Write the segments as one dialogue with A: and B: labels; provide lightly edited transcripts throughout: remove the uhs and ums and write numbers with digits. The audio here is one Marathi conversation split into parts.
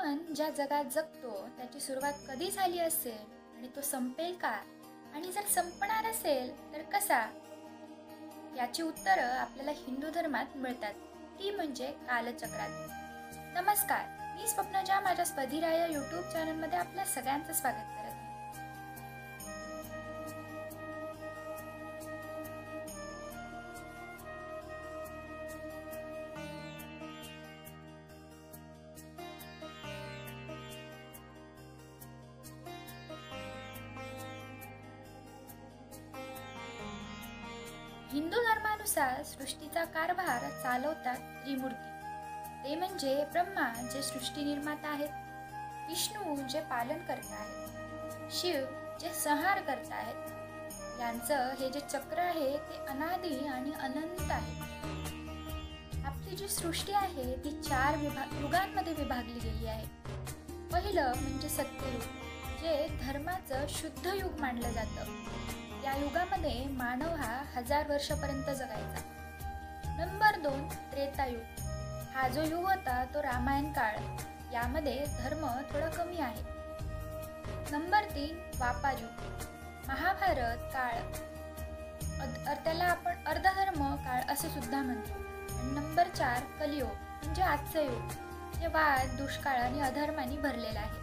A: आपण ज्या जगात जगतो त्याची सुरुवात कधी झाली असेल आणि तो संपेल का, आणि जर संपणार असेल तर कसा, याची उत्तरं आपल्याला हिंदू धर्मात मिळतात, ती म्हणजे कालचक्रात. नमस्कार, मी स्वप्नजा, माझ्या स्पधिराय या यूट्यूब चॅनलमध्ये आपल्या सगळ्यांचं स्वागत करत आहे. हिंदू धर्मानुसार सृष्टीचा कारभार चालवतात त्रिमूर्ती. ते म्हणजे ब्रह्मा जे सृष्टी निर्माता आहेत, विष्णू जे पालन करत आहेत, शिव जे संहार करत आहेत. यांचं हे जे चक्र आहे ते अनादी आणि अनंत आहे. आपली जी सृष्टी आहे ती 4 युगांमध्ये विभागली गेली आहे. पहिलं म्हणजे सत्ययुग, जे धर्माचं शुद्ध युग मानलं जातं. या युगामध्ये मानव हा 1000 वर्षापर्यंत जगायचा. नंबर 2 त्रेतायुग. हा जो युग होता तो रामायण काळ. यामध्ये धर्म थोडा कमी आहे. नंबर 3 द्वापार युग. महाभारत काळ, त्याला आपण अर्धधर्म काळ असं सुद्धा म्हणतो. आणि नंबर 4 कलियुग म्हणजे आजचं युग, जे वाद, दुष्काळ आणि अधर्माने भरलेलं आहे.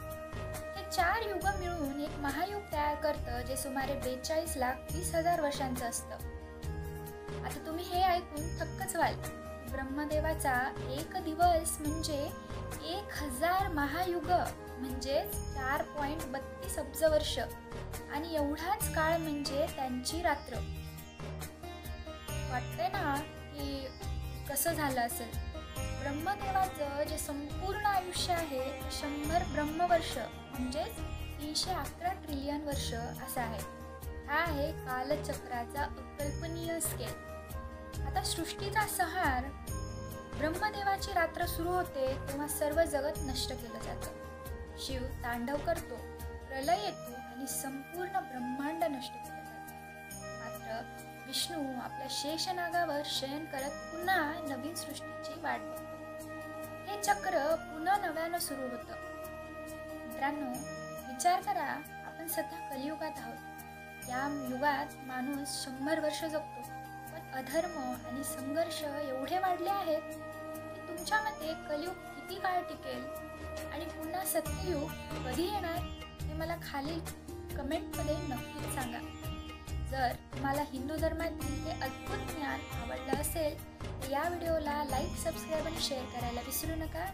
A: 4 युग मिळून एक महायुग तयार करतं, जे सुमारे 42,20,000 वर्षांचं असतं. आता तुम्ही हे ऐकून थक्कच व्हाल. ब्रह्मदेवाचा एक दिवस म्हणजे 1000 महायुग, म्हणजेच 4.32 अब्ज वर्ष, आणि एवढाच काळ म्हणजे त्यांची रात्र. वाटतंय ना की कसं झालं असेल. ब्रह्मदेवाचं जे संपूर्ण आयुष्य आहे ते 100 ब्रह्मवर्ष म्हणजेच 311 ट्रिलियन वर्ष असं आहे. हा आहे कालचक्राचा अकल्पनीय स्केल. आता सृष्टीचा संहार, ब्रह्मदेवाची रात्र सुरू होते तेव्हा सर्व जगत नष्ट केलं जातं. शिव तांडव करतो, प्रलय येतो आणि संपूर्ण ब्रह्मांड नष्ट केलं जातं. मात्र विष्णू आपल्या शेषनागावर शयन करत पुन्हा नवीन सृष्टीची वाट बघतो. हे चक्र पुन्हा नव्यानं सुरू होतं. मित्रांनो, विचार करा, आपण सध्या कलियुगात आहोत. या युगात माणूस 100 वर्ष जगतो, पण अधर्म आणि संघर्ष एवढे वाढले आहेत की तुमच्या मते कलियुग किती काळ टिकेल आणि पुन्हा सत्ययुग कधी येणार, हे मला खाली कमेंटमध्ये नक्कीच सांगा. जर तुम्हाला हिंदू धर्मातील हे अद्भुत ज्ञान आवडलं असेल तर या व्हिडिओला लाईक, सबस्क्राईब आणि शेअर करायला विसरू नका.